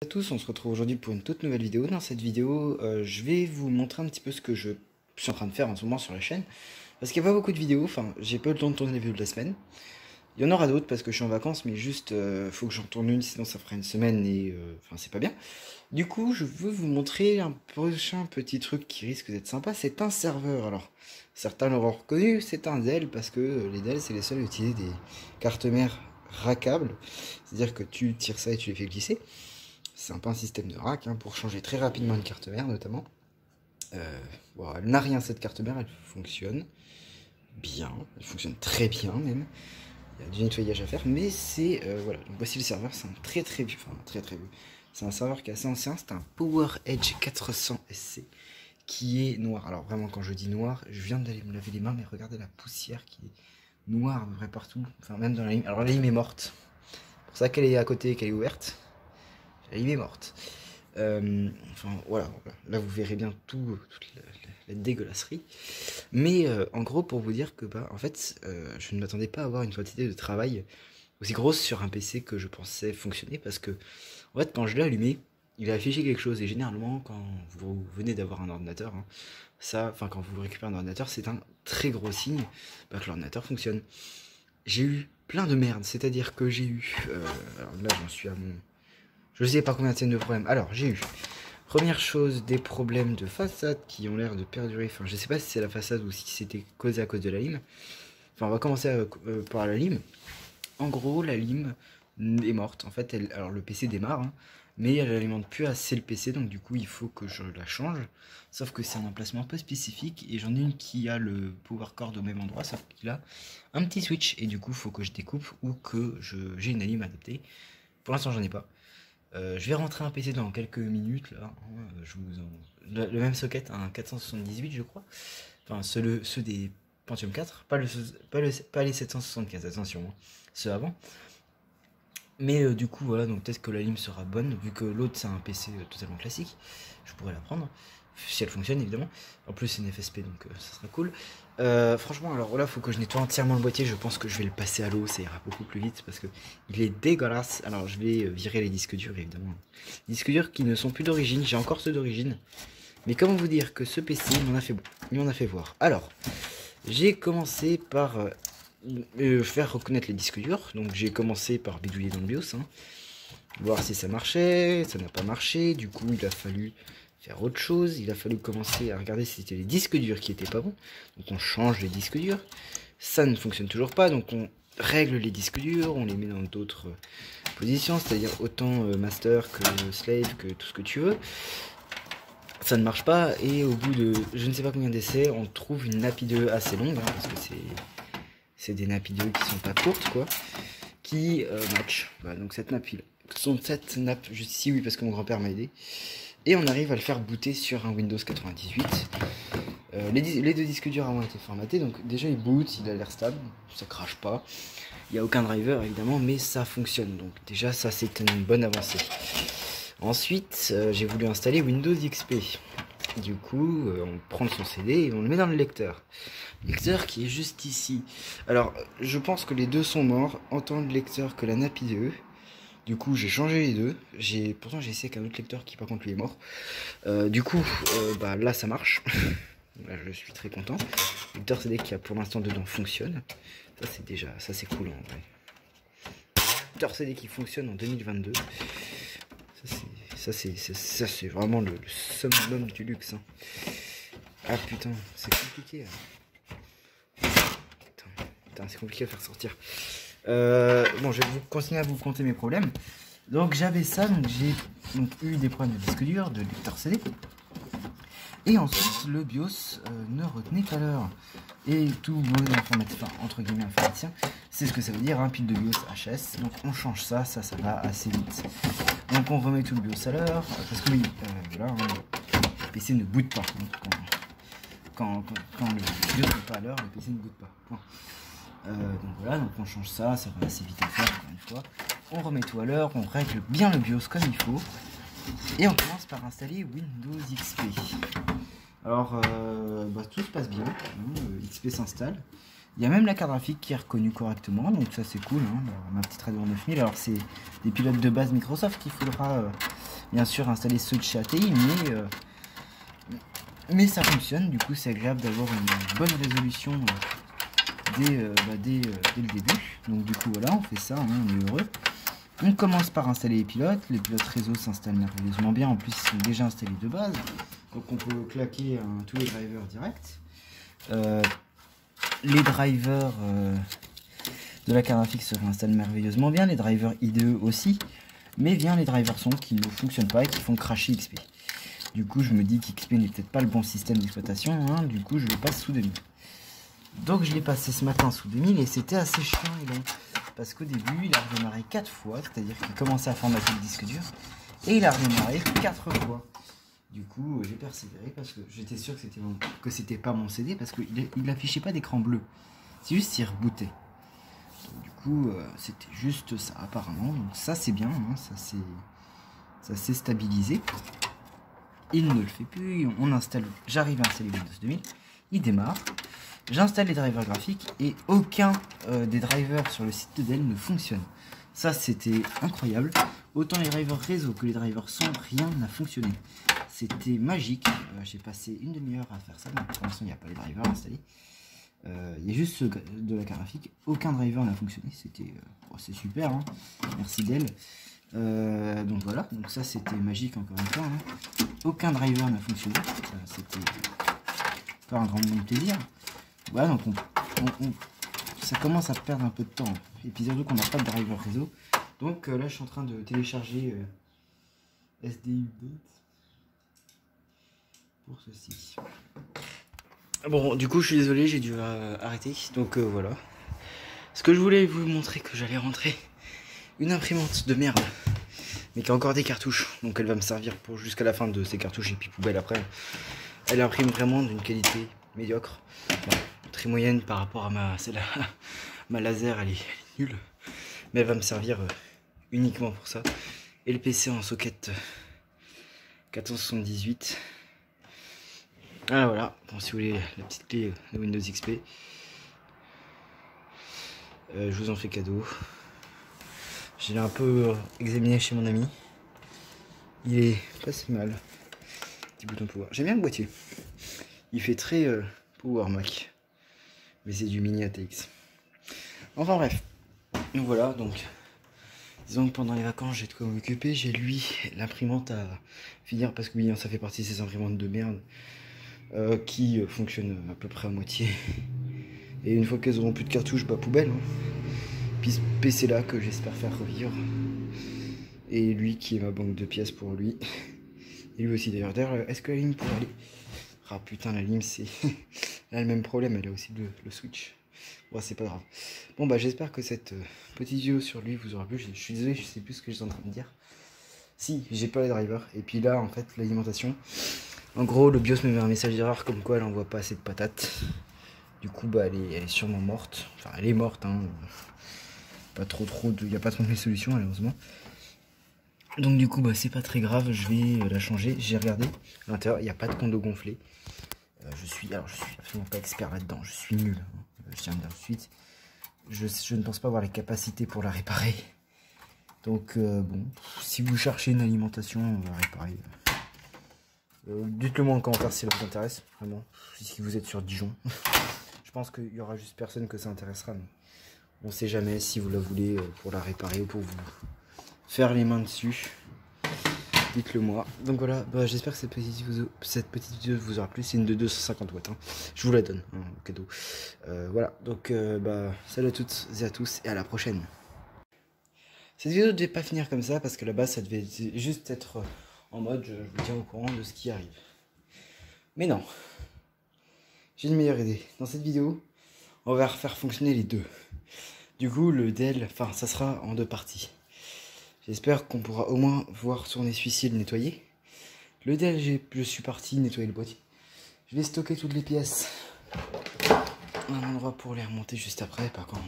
À tous, on se retrouve aujourd'hui pour une toute nouvelle vidéo. Dans cette vidéo, je vais vous montrer un petit peu ce que je suis en train de faire en ce moment sur la chaîne. Parce qu'il n'y a pas beaucoup de vidéos, enfin, j'ai pas eu le temps de tourner les vidéos de la semaine. Il y en aura d'autres parce que je suis en vacances, mais juste, faut que j'en tourne une, sinon ça ferait une semaine et, enfin, c'est pas bien. Du coup, je veux vous montrer un prochain petit truc qui risque d'être sympa. C'est un serveur. Alors, certains l'auront reconnu, c'est un Dell parce que les Dell, c'est les seuls à utiliser des cartes mères rackables. C'est-à-dire que tu tires ça et tu les fais glisser. C'est un peu un système de rack hein, pour changer très rapidement une carte mère notamment. Bon, elle n'a rien cette carte mère, elle fonctionne bien, elle fonctionne très bien même. Il y a du nettoyage à faire, mais c'est voilà. Donc voici le serveur, c'est un très vieux, enfin très vieux. C'est un serveur qui est assez ancien, c'est un PowerEdge 400 SC qui est noir. Alors vraiment quand je dis noir, je viens d'aller me laver les mains, mais regardez la poussière qui est noire à peu près partout, enfin même dans la lime. Alors la lime est morte, c'est pour ça qu'elle est à côté et qu'elle est ouverte. La lime est morte. Enfin voilà, là vous verrez bien toute la dégueulasserie. Mais en gros pour vous dire que bah en fait je ne m'attendais pas à avoir une quantité de travail aussi grosse sur un PC que je pensais fonctionner parce que en fait quand je l'ai allumé, il a affiché quelque chose et généralement quand vous venez d'avoir un ordinateur, hein, ça, enfin quand vous récupérez un ordinateur, c'est un très gros signe bah, que l'ordinateur fonctionne. J'ai eu plein de merde, c'est-à-dire que j'ai eu, alors là j'en suis à mon je sais pas combien de problèmes. Alors, j'ai eu, première chose, des problèmes de façade qui ont l'air de perdurer. Enfin, je sais pas si c'est la façade ou si c'était causé à cause de la lime. Enfin, on va commencer par la lime. En gros, la lime est morte. En fait, alors le PC démarre, hein, mais elle alimente plus assez le PC, donc du coup, il faut que je la change. Sauf que c'est un emplacement un peu spécifique, et j'en ai une qui a le power cord au même endroit, sauf qu'il a un petit switch, et du coup, il faut que je découpe ou que j'ai une lime adaptée. Pour l'instant, j'en ai pas. Je vais rentrer un PC dans quelques minutes là. Je vous le même socket, un 478 je crois. Enfin ceux des Pentium 4, pas les 775, attention, hein, ceux avant. Mais du coup voilà, donc peut-être que la lime sera bonne, vu que l'autre c'est un PC totalement classique. Je pourrais la prendre, si elle fonctionne évidemment. En plus c'est une FSP donc ça sera cool. Franchement alors là faut que je nettoie entièrement le boîtier, je pense que je vais le passer à l'eau, ça ira beaucoup plus vite parce que il est dégueulasse. Alors je vais virer les disques durs évidemment. Les disques durs qui ne sont plus d'origine, j'ai encore ceux d'origine. Mais comment vous dire que ce PC il m'en a fait voir. Alors j'ai commencé par faire reconnaître les disques durs. Donc j'ai commencé par bidouiller dans le BIOS, hein, voir si ça marchait, ça n'a pas marché, du coup il a fallu faire autre chose, il a fallu commencer à regarder si c'était les disques durs qui étaient pas bons, donc on change les disques durs, ça ne fonctionne toujours pas, donc on règle les disques durs, on les met dans d'autres positions, c'est-à-dire autant master que slave, que tout ce que tu veux, ça ne marche pas, et au bout de je ne sais pas combien d'essais, on trouve une nappe IDE assez longue, hein, parce que c'est des nappes IDE qui sont pas courtes, quoi, qui match. Voilà, donc cette nappe, cette nappe juste ici, oui, parce que mon grand-père m'a aidé. Et on arrive à le faire booter sur un Windows 98. Les deux disques durs ont été formatés, donc déjà il boot, il a l'air stable, ça crache pas. Il n'y a aucun driver évidemment, mais ça fonctionne. Donc déjà ça c'est une bonne avancée. Ensuite j'ai voulu installer Windows XP. Du coup on prend son CD et on le met dans le lecteur. Lecteur qui est juste ici. Alors je pense que les deux sont morts, autant le lecteur que la nappe IDE. Du coup j'ai changé les deux. Pourtant j'ai essayé avec un autre lecteur qui par contre lui est mort. Du coup bah là ça marche. Là je suis très content. Le lecteur CD qui a pour l'instant dedans fonctionne. Ça c'est déjà, ça c'est cool en vrai. Le lecteur CD qui fonctionne en 2022. Ça c'est vraiment le summum du luxe. Hein. Ah putain, c'est compliqué. Putain, c'est compliqué à faire sortir. Bon, je vais continuer à vous compter mes problèmes. Donc j'avais ça, donc j'ai eu des problèmes de disque dur, de lecteur CD. Et ensuite le BIOS ne retenait pas l'heure. Et tout bon informaticien, enfin, entre guillemets informaticien, c'est ce que ça veut dire, un pile de BIOS HS. Donc on change ça va assez vite. Donc on remet tout le BIOS à l'heure, parce que oui, voilà, hein, le PC ne boot pas. Quand le BIOS n'est pas à l'heure, le PC ne boot pas. Bon. Donc voilà, donc on change ça va assez vite à faire encore une fois. On remet tout à l'heure, on règle bien le BIOS comme il faut. Et on commence par installer Windows XP. Alors, bah, tout se passe bien, hein, XP s'installe. Il y a même la carte graphique qui est reconnue correctement, donc ça c'est cool. Hein, ma petite Radeon 9000, alors c'est des pilotes de base Microsoft qu'il faudra bien sûr installer switch ATI, mais ça fonctionne. Du coup c'est agréable d'avoir une bonne résolution dès le début. Donc du coup voilà, on fait ça, hein, on est heureux. On commence par installer les pilotes réseau s'installent merveilleusement bien, en plus ils sont déjà installés de base, donc on peut claquer tous les drivers directs. Les drivers de la carte graphique se réinstallent merveilleusement bien, les drivers IDE aussi, mais bien les drivers son qui ne fonctionnent pas et qui font cracher XP. Du coup je me dis qu'XP n'est peut-être pas le bon système d'exploitation, hein, du coup je le passe sous 2000. Donc je l'ai passé ce matin sous 2000 et c'était assez chiant et long. Parce qu'au début il a redémarré 4 fois, c'est-à-dire qu'il commençait à formater le disque dur. Et il a redémarré 4 fois. Du coup j'ai persévéré parce que j'étais sûr que c'était pas mon CD. Parce qu'il n'affichait pas d'écran bleu. C'est juste qu'il rebootait. Donc, du coup c'était juste ça apparemment. Donc ça c'est bien, hein, ça s'est stabilisé. Il ne le fait plus, on installe, j'arrive à installer Windows 2000. Il démarre. J'installe les drivers graphiques et aucun des drivers sur le site de Dell ne fonctionne. Ça c'était incroyable. Autant les drivers réseau que les drivers son, rien n'a fonctionné. C'était magique. J'ai passé une demi-heure à faire ça. Donc pour l'instant il n'y a pas les drivers installés. Il y a juste ceux de la carte graphique. Aucun driver n'a fonctionné. C'était c'est super. Hein. Merci Dell. Donc voilà. Donc ça c'était magique encore une fois. Hein. Aucun driver n'a fonctionné. C'était pas un grand moment de plaisir. Voilà, donc ça commence à perdre un peu de temps. Et puis surtout qu'on n'a pas de driver réseau. Donc là, je suis en train de télécharger SDU pour ceci. Bon, du coup, je suis désolé, j'ai dû arrêter. Donc voilà. Ce que je voulais vous montrer, que j'allais rentrer une imprimante de merde, mais qui a encore des cartouches. Donc elle va me servir pour jusqu'à la fin de ces cartouches et puis poubelle après. Elle imprime vraiment d'une qualité médiocre. Bon, très moyenne par rapport à ma laser, elle est nulle, mais elle va me servir uniquement pour ça. Et le PC en socket 1478. Ah voilà, bon, si vous voulez la petite clé de Windows XP, je vous en fais cadeau. Je l'ai un peu examiné chez mon ami, il est pas si mal. Petit bouton pouvoir, j'aime bien le boîtier, il fait très Power Mac, mais c'est du mini ATX. Enfin bref, donc voilà, donc disons que pendant les vacances j'ai de quoi m'occuper. J'ai lui l'imprimante à finir parce que oui, ça fait partie de ces imprimantes de merde qui fonctionnent à peu près à moitié. Et une fois qu'elles auront plus de cartouches, bah poubelle. Hein. Puis ce PC là que j'espère faire revivre. Et lui qui est ma banque de pièces pour lui. Et lui aussi d'ailleurs. D'ailleurs, est-ce que la ligne pourrait aller? Ah putain, la lime c'est... elle a le même problème, elle a aussi le switch. Bon, c'est pas grave. Bon bah j'espère que cette petite vidéo sur lui vous aura plu. Je suis désolé, je sais plus ce que j'étais en train de dire. Si, j'ai pas les drivers. Et puis là, en fait, l'alimentation. En gros, le BIOS me met un message d'erreur comme quoi elle envoie pas assez de patates. Du coup, bah elle est sûrement morte. Enfin, elle est morte, hein. Pas trop il n'y a pas trop de solutions, malheureusement. Donc du coup, bah c'est pas très grave, je vais la changer. J'ai regardé à l'intérieur, il n'y a pas de condo gonflé. Je suis absolument pas expert là-dedans, je suis nul. Je tiens à dire tout de suite. Je ne pense pas avoir les capacités pour la réparer. Donc bon, si vous cherchez une alimentation à réparer, dites-le moi en commentaire si ça vous intéresse, vraiment. Si vous êtes sur Dijon, je pense qu'il y aura juste personne que ça intéressera. Mais on sait jamais si vous la voulez pour la réparer ou pour vous faire les mains dessus. Dites-le moi. Donc voilà, bah, j'espère que cette petite vidéo vous aura plu. C'est une de 250 watts. Hein. Je vous la donne, hein, au cadeau. Voilà, donc bah, salut à toutes et à tous et à la prochaine. Cette vidéo ne devait pas finir comme ça parce que là-bas ça devait juste être en mode je vous tiens au courant de ce qui arrive. Mais non. J'ai une meilleure idée. Dans cette vidéo, on va refaire fonctionner les deux. Du coup, le Dell, enfin ça sera en deux parties. J'espère qu'on pourra au moins voir tourner celui-ci et le nettoyer. Le Dell, je suis parti nettoyer le boîtier. Je vais stocker toutes les pièces. Un endroit pour les remonter juste après, par contre.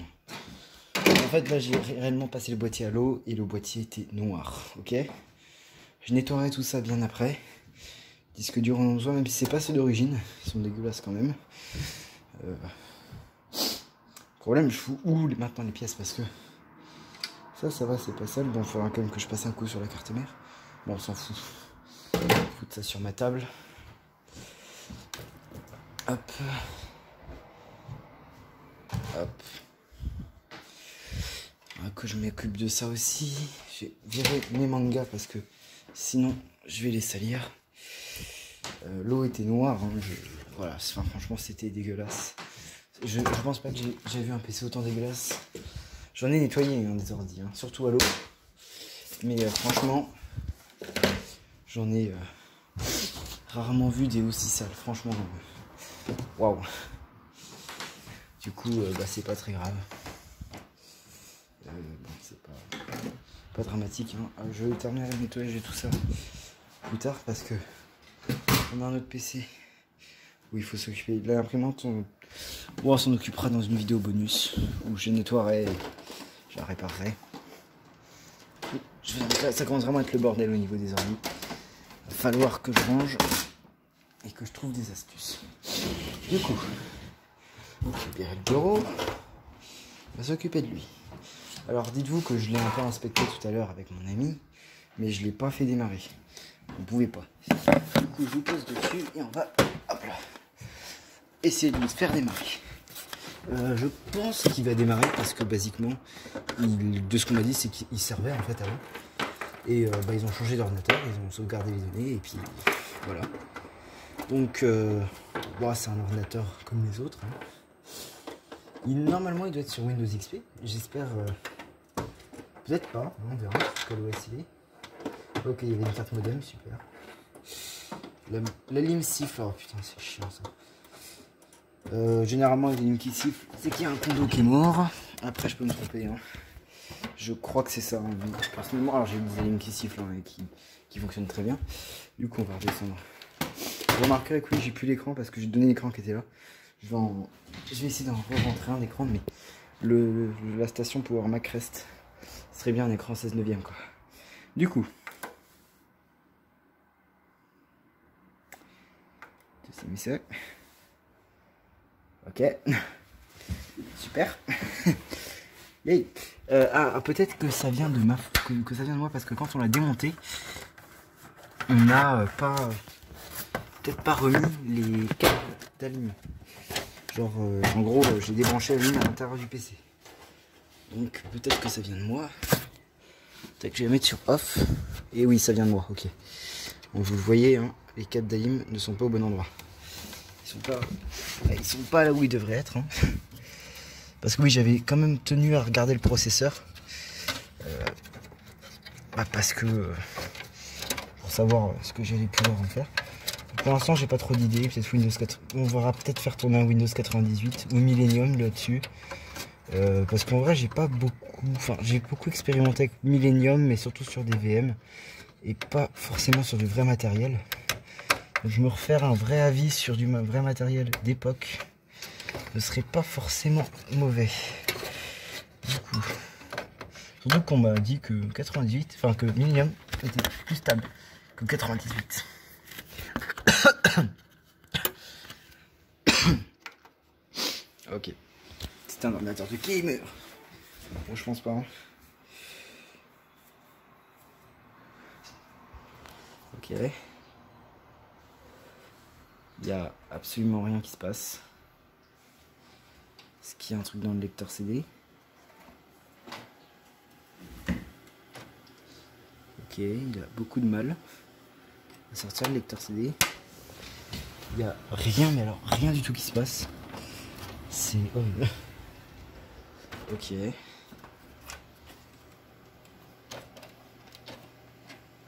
En fait, là, j'ai réellement passé le boîtier à l'eau et le boîtier était noir, ok? Je nettoierai tout ça bien après. Disque dur en besoin, même si c'est pas ceux d'origine. Ils sont dégueulasses quand même. Problème, je fous où maintenant les pièces parce que... Ça va, c'est pas sale. Bon, il faudra quand même que je passe un coup sur la carte mère. Bon, on s'en fout. Foutre ça sur ma table. Hop. Hop. Que je m'occupe de ça aussi. J'ai viré mes mangas parce que sinon je vais les salir. L'eau était noire. Hein, voilà, enfin, franchement c'était dégueulasse. Je pense pas que j'ai vu un PC autant dégueulasse. J'en ai nettoyé hein, des ordi, hein, surtout à l'eau. Mais franchement, j'en ai rarement vu des aussi sales. Franchement, waouh. Du coup, bah, c'est pas très grave. Bon, c'est pas dramatique. Hein. Je vais terminer le nettoyage et tout ça plus tard parce que on a un autre PC où il faut s'occuper de l'imprimante. On s'en occupera dans une vidéo bonus où je nettoierai et je la réparerai. Ça commence vraiment à être le bordel au niveau des ordi. Il va falloir que je range et que je trouve des astuces. Du coup, on va libérer le bureau. On va s'occuper de lui. Alors dites-vous que je l'ai un peu inspecté tout à l'heure avec mon ami, mais je l'ai pas fait démarrer. Vous pouvez pas. Du coup je vous pose dessus et on va hop là, essayer de le faire démarrer. Je pense qu'il va démarrer parce que basiquement, de ce qu'on m'a dit, c'est qu'il servait en fait avant. Et bah, ils ont changé d'ordinateur, ils ont sauvegardé les données et puis voilà. Donc bon, c'est un ordinateur comme les autres. Hein. Normalement il doit être sur Windows XP. J'espère. Peut-être pas, on verra quel OS il est. Ok, il y avait une carte modem, super. La lime siffle, oh putain c'est chiant ça. Généralement les limes qui sifflent, c'est qu'il y a un condo qui est mort. Après je peux me tromper, hein. Je crois que c'est ça. Hein. Personnellement, alors j'ai des limes qui sifflent hein, et qui fonctionnent très bien. Du coup on va redescendre. Vous remarquerez que oui j'ai plus l'écran parce que j'ai donné l'écran qui était là. Je vais essayer d'en rentrer un écran, mais la station Power Mac reste. Ce serait bien un écran 16 neuvième quoi. Du coup. Ok. Super. Yay. Peut-être que ça vient de que ça vient de moi parce que quand on l'a démonté, on n'a peut-être pas remis les câbles d'allume. Genre en gros j'ai débranché la ligne à l'intérieur du PC. Donc peut-être que ça vient de moi. Peut-être que je vais mettre sur off. Et oui, ça vient de moi, ok. Donc vous le voyez, hein, les câbles d'AIM ne sont pas au bon endroit. Ils sont pas là où ils devraient être. Hein. Parce que oui, j'avais quand même tenu à regarder le processeur. Parce que pour savoir ce que j'allais pouvoir en faire. Pour l'instant, j'ai pas trop d'idées. Peut-être Windows 4. On va peut-être faire tourner un Windows 98 ou Millennium là-dessus. Parce qu'en vrai, j'ai beaucoup expérimenté avec Millennium, mais surtout sur des VM et pas forcément sur du vrai matériel. Donc, je me refaire un vrai avis sur du vrai matériel d'époque ne serait pas forcément mauvais. Du coup, surtout qu'on m'a dit que 98, enfin que Millennium était plus stable que 98. Ok. C'est un ordinateur de gamer. Bon, je pense pas. Hein. Ok. Il n'y a absolument rien qui se passe. Est-ce qu'il y a un truc dans le lecteur CD? Ok, il a beaucoup de mal à sortir le lecteur CD. Il n'y a rien, mais alors rien du tout qui se passe. C'est horrible. Ok.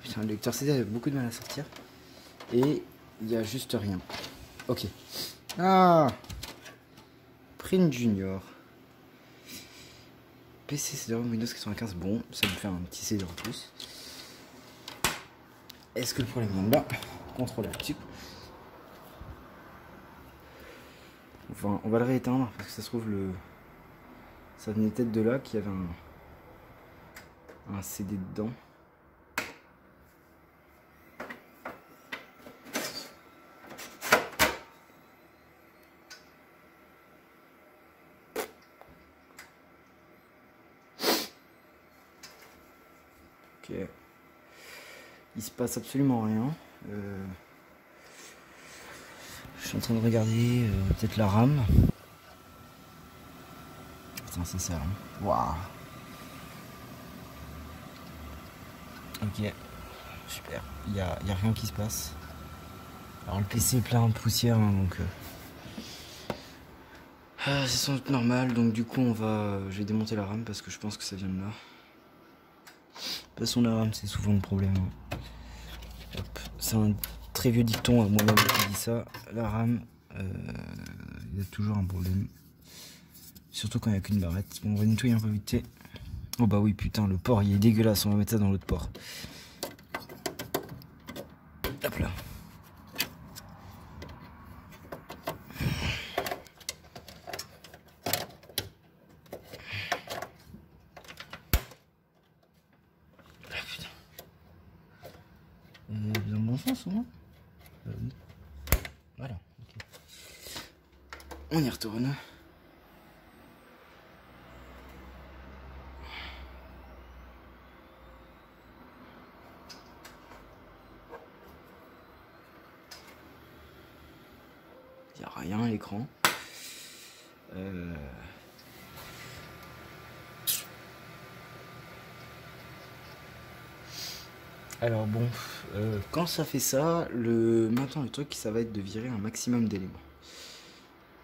Putain, le lecteur CD a beaucoup de mal à sortir. Et il n'y a juste rien. Ok. Ah, Print Junior. PC CD-ROM Windows 95. Bon, ça me fait un petit CD en plus. Est-ce que le problème vient de là? Contrôle actif. Enfin, on va le rééteindre parce que ça se trouve ça venait peut-être de là qu'il y avait un CD dedans. Ok. il se passe absolument rien. Je suis en train de regarder peut-être la RAM. Putain, c'est ça. Hein. Waouh. Ok, super. Il y a rien qui se passe. Alors le PC est plein de poussière, hein, donc c'est sans doute normal. Donc du coup, je vais démonter la RAM parce que je pense que ça vient de là. De toute façon, la RAM, c'est souvent le problème. C'est un très vieux dicton à moi-même qui dit ça. La RAM, il y a toujours un problème. Surtout quand il n'y a qu'une barrette. Bon, on va nettoyer un peu vite. Oh bah oui, putain, le port il est dégueulasse. On va mettre ça dans l'autre port. Hop là. Ah putain. Dans le bon sens au moins. Oui. Voilà. Okay. On y retourne. Il n'y a rien à l'écran. Alors bon, quand ça fait ça, maintenant le truc ça va être de virer un maximum d'éléments.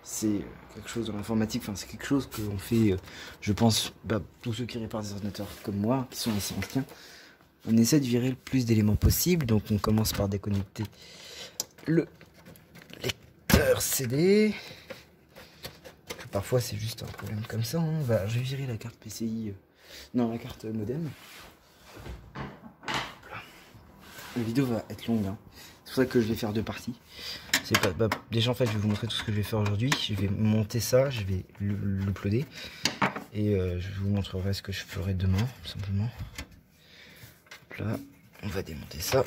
C'est quelque chose dans l'informatique, enfin c'est quelque chose que l'on fait, je pense, tous ceux qui réparent des ordinateurs comme moi, qui sont assez anciens, on essaie de virer le plus d'éléments possible, donc on commence par déconnecter le lecteur CD. Parfois c'est juste un problème comme ça, hein. Je vais virer la carte PCI, non la carte modem. La vidéo va être longue, hein. C'est pour ça que je vais faire deux parties. Déjà en fait je vais vous montrer tout ce que je vais faire aujourd'hui. Je vais monter ça, je vais l'uploader et je vous montrerai ce que je ferai demain, tout simplement. Hop là, on va démonter ça.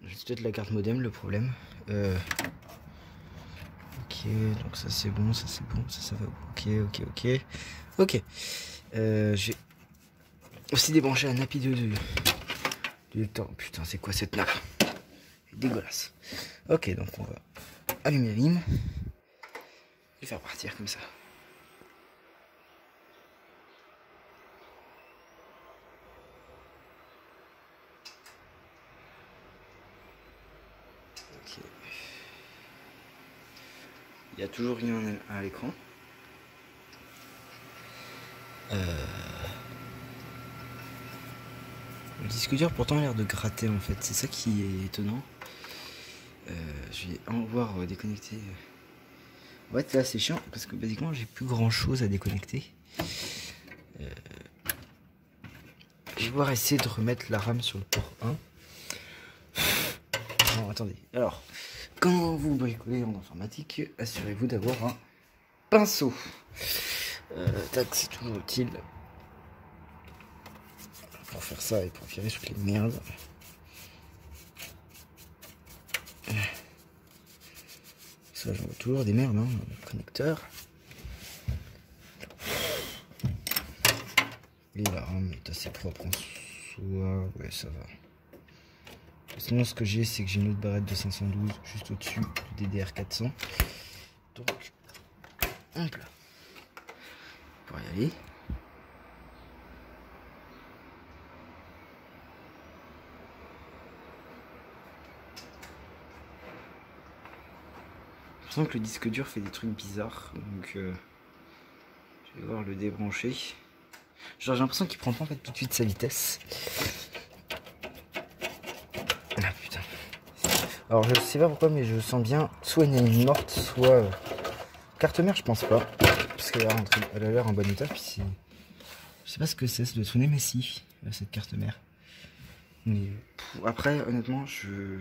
J'ai peut-être la carte modem, le problème. Ok, donc ça c'est bon, ça va. Ok. J'ai aussi débranché un API 2 du lecteur. Putain, c'est quoi cette nappe? Dégueulasse. Ok, donc on va allumer la lime et faire partir comme ça. Ok. Il n'y a toujours rien à l'écran. Le disque dur pourtant a l'air de gratter en fait, c'est ça qui est étonnant. Je vais en voir déconnecter. Ouais, là c'est chiant parce que basiquement j'ai plus grand chose à déconnecter. Je vais voir essayer de remettre la RAM sur le port 1. Non, attendez. Alors, quand vous bricolez en informatique, assurez-vous d'avoir un pinceau. Tac, c'est toujours utile. Pour faire ça et pour virer toutes les merdes. Ça, j'en vois toujours des merdes, hein, le connecteur. Et la RAM est assez propre en soi. Ouais, ça va. Sinon, ce que j'ai, c'est que j'ai une autre barrette de 512 juste au-dessus du DDR400. Donc, hop là. Pour y aller. Je sens que le disque dur fait des trucs bizarres. Donc, je vais devoir le débrancher. Genre, j'ai l'impression qu'il prend pas en fait tout de suite sa vitesse. Ah putain. Alors je sais pas pourquoi, mais je sens bien soit une ligne morte, soit carte mère, je pense pas, parce qu'elle a l'air en bon état. Puis c'est, je sais pas ce que c'est, ça doit sonner Messi cette carte mère. Mais après, honnêtement, je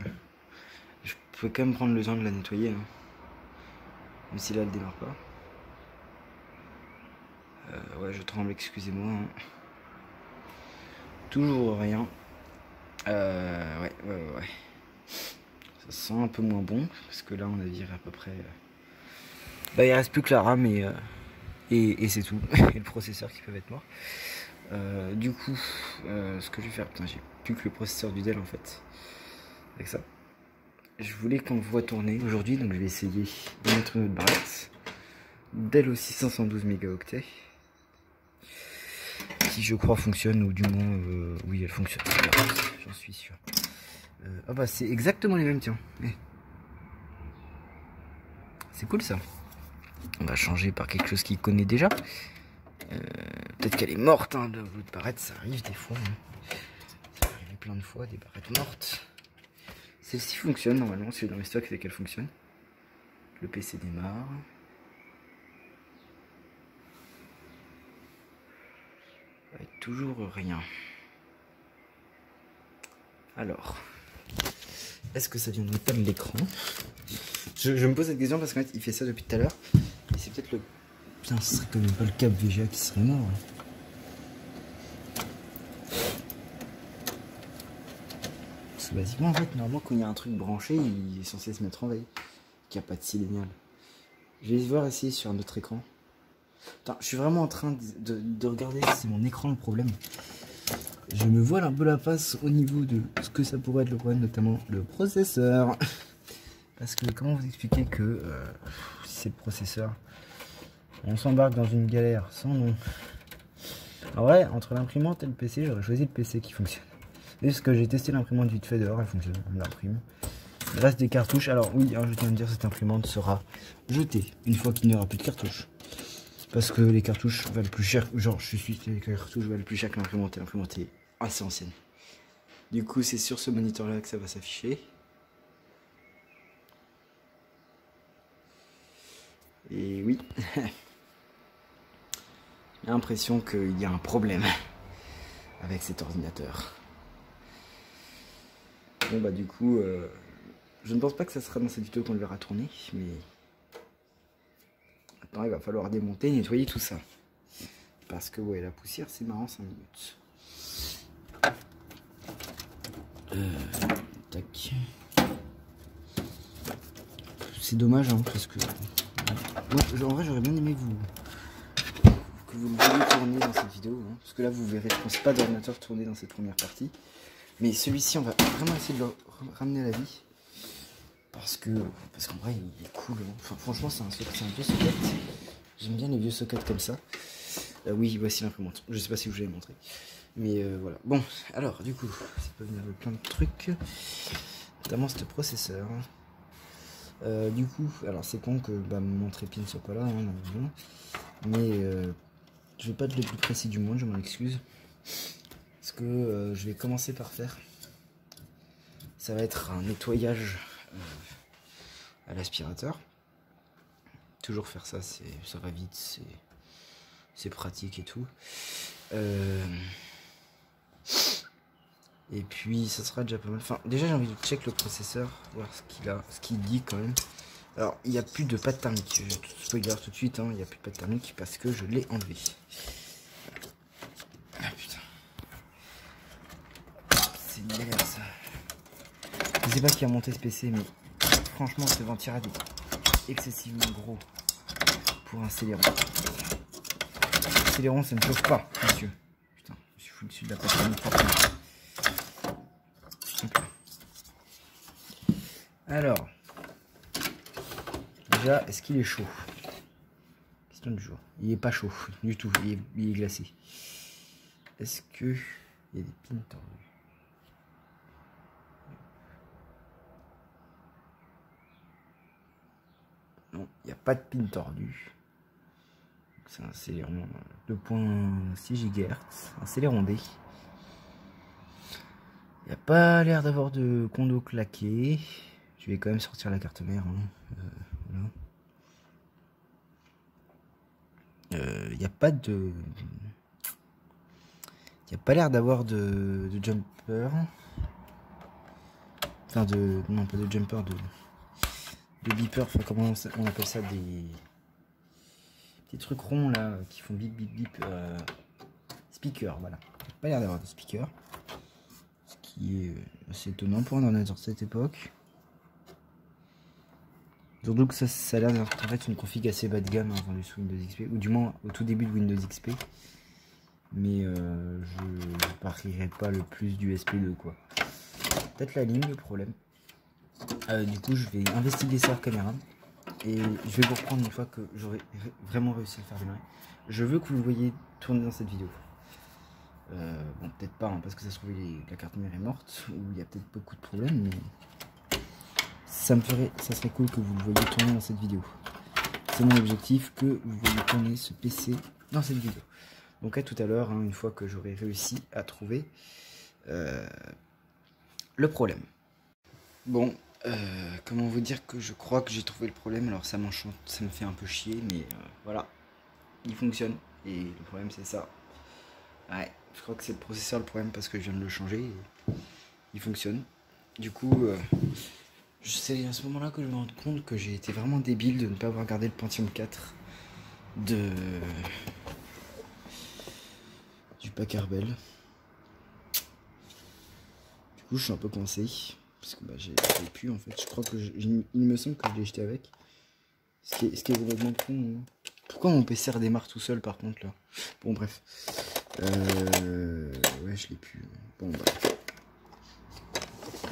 pouvais quand même prendre le temps de la nettoyer, hein. Même si là elle démarre pas. Ouais, je tremble, excusez-moi. Hein. Toujours rien. Ouais. Ça sent un peu moins bon, parce que là on a viré à peu près... il reste plus que la RAM et c'est tout. Et le processeur qui peuvent être morts. Du coup, ce que je vais faire, putain, j'ai plus que le processeur du Dell en fait, avec ça. Je voulais qu'on le voit tourner aujourd'hui, donc je vais essayer de mettre une autre barrette. Dell aussi 512 mégaoctets. Qui je crois fonctionne, ou du moins, oui elle fonctionne, j'en suis sûr. Ah bah c'est exactement les mêmes, tiens. C'est cool ça. On va changer par quelque chose qu'il connaît déjà. Peut-être qu'elle est morte, hein, de votre barrette, ça arrive des fois. Hein. Ça arrive plein de fois, des barrettes mortes. Celle-ci fonctionne normalement, c'est dans mes stocks, c'est qu'elle fonctionne. Le PC démarre. Ouais, toujours rien. Alors, est-ce que ça viendrait pas de l'écran? Je me pose cette question parce qu'en fait il fait ça depuis tout à l'heure. Et c'est peut-être le... Putain, ce serait quand même pas le câble VGA qui serait mort. Hein. Parce que basiquement en fait, normalement quand il y a un truc branché, il est censé se mettre en veille. Qu'il n'y a pas de signal. Je vais voir essayer sur un autre écran. Putain, je suis vraiment en train de regarder si c'est mon écran le problème. Je me voile un peu la face au niveau de ce que ça pourrait être le problème, notamment le processeur. Parce que comment vous expliquer que si c'est le processeur, on s'embarque dans une galère sans nom. En vrai, entre l'imprimante et le PC, j'aurais choisi le PC qui fonctionne. Parce que j'ai testé l'imprimante vite fait dehors, elle fonctionne, elle l'imprime. Il reste des cartouches. Alors oui, hein, je tiens à dire, cette imprimante sera jetée une fois qu'il n'y aura plus de cartouches. Parce que les cartouches valent plus cher. Genre, je suis les cartouches valent plus cher que l'imprimante. L'imprimante est assez ancienne. Du coup, c'est sur ce moniteur là que ça va s'afficher. Et oui, j'ai l'impression qu'il y a un problème avec cet ordinateur. Bon bah du coup, je ne pense pas que ça sera dans cette vidéo qu'on le verra tourner, mais maintenant il va falloir démonter, nettoyer tout ça. Parce que ouais, la poussière c'est marrant 5 minutes. Tac. C'est dommage hein, parce que... Moi, en vrai j'aurais bien aimé que vous le voyez tourner dans cette vidéo. Hein, parce que là vous verrez, je pense pas d'ordinateur tourner dans cette première partie. Mais celui-ci on va vraiment essayer de le ramener à la vie. Parce qu'en vrai il est cool. Hein. Enfin, franchement c'est un vieux socket. J'aime bien les vieux sockets comme ça. Oui, voici l'imprimante. Je sais pas si je vous l'ai montré. Mais voilà. Bon, alors du coup, ça peut venir avec plein de trucs. Notamment ce processeur. Du coup, alors c'est con que mon trépied ne soit pas là, hein, mais je vais pas être le plus précis du monde, je m'en excuse. Ce que je vais commencer par faire, ça va être un nettoyage à l'aspirateur. Toujours faire ça, ça va vite, c'est pratique et tout. Et puis ça sera déjà pas mal. Enfin, déjà j'ai envie de check le processeur, voir ce qu'il dit quand même. Alors, il n'y a plus de pâte thermique. Je vais spoiler tout de suite, hein, il n'y a plus de pâte thermique parce que je l'ai enlevé. Ah putain. C'est une galère ça. Je sais pas qui a monté ce PC, mais franchement, ce ventirad est excessivement gros pour un Celeron. Un Celeron, ça ne chauffe pas, monsieur. Putain, je suis fou dessus de la pâte thermique. Alors. Déjà, est-ce qu'il est chaud? Question du jour. Il est pas chaud du tout, il est glacé. Est-ce que il y a des pins tordus? Non, il n'y a pas de pins tordus. C'est un Celeron 2.6 GHz, un Celeron D. Il n'y a pas l'air d'avoir de condo claqué. Je vais quand même sortir la carte mère. Hein. Voilà. Il n'y a pas de... Il n'y a pas l'air d'avoir de jumper. Enfin de... Non pas de jumper, de beeper. Enfin comment on appelle ça, des petits trucs ronds là qui font bip bip bip. Speaker, voilà. Il n'y a pas l'air d'avoir de speaker. Ce qui est assez étonnant pour un ordinateur de cette époque. Surtout que ça a l'air d'être en fait une config assez bas de gamme hein, vendue sous Windows XP, ou du moins au tout début de Windows XP. mais je parierais pas le plus du SP2 quoi. Peut-être la ligne le problème. Du coup je vais investiguer ça hors caméra et je vais vous reprendre une fois que j'aurai vraiment réussi à le faire démarrer. Je veux que vous le voyez tourner dans cette vidéo. Bon peut-être pas hein, parce que ça se trouve la carte mère est morte ou il y a peut-être beaucoup de problèmes, mais ça serait cool que vous le voyez tourner dans cette vidéo. C'est mon objectif, que vous voyez tourner ce PC dans cette vidéo. Donc à tout à l'heure, hein, une fois que j'aurai réussi à trouver le problème. Bon, comment vous dire que je crois que j'ai trouvé le problème. Alors ça m'enchante, ça me fait un peu chier, mais voilà, il fonctionne. Et le problème c'est ça. Ouais, je crois que c'est le processeur le problème parce que je viens de le changer. Et il fonctionne. Du coup, c'est à ce moment-là que je me rends compte que j'ai été vraiment débile de ne pas avoir gardé le Pentium 4 du pack Arbel. Du coup, je suis un peu coincé parce que bah, j'ai pu en fait. Je crois que il me semble que je l'ai jeté avec. Ce qui est complètement con. Hein. Pourquoi mon PC redémarre tout seul par contre là? Bon bref. Ouais, je l'ai pu. Bon bah.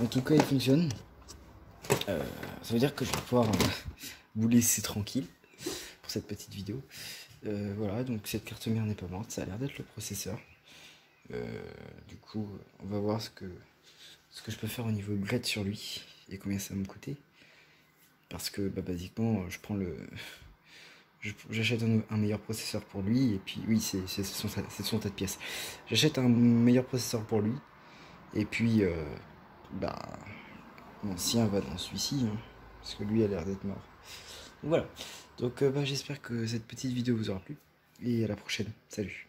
En tout cas, il fonctionne. Ça veut dire que je vais pouvoir vous laisser tranquille pour cette petite vidéo. Voilà, donc cette carte mère n'est pas morte, ça a l'air d'être le processeur. Du coup, on va voir ce que je peux faire au niveau upgrade sur lui et combien ça va me coûter. Parce que bah, basiquement, je prends j'achète un meilleur processeur pour lui, et puis oui, c'est son tas de pièces. J'achète un meilleur processeur pour lui, et puis bah l'ancien va dans celui-ci, hein, parce que lui a l'air d'être mort. Donc voilà, donc bah, j'espère que cette petite vidéo vous aura plu, et à la prochaine, salut.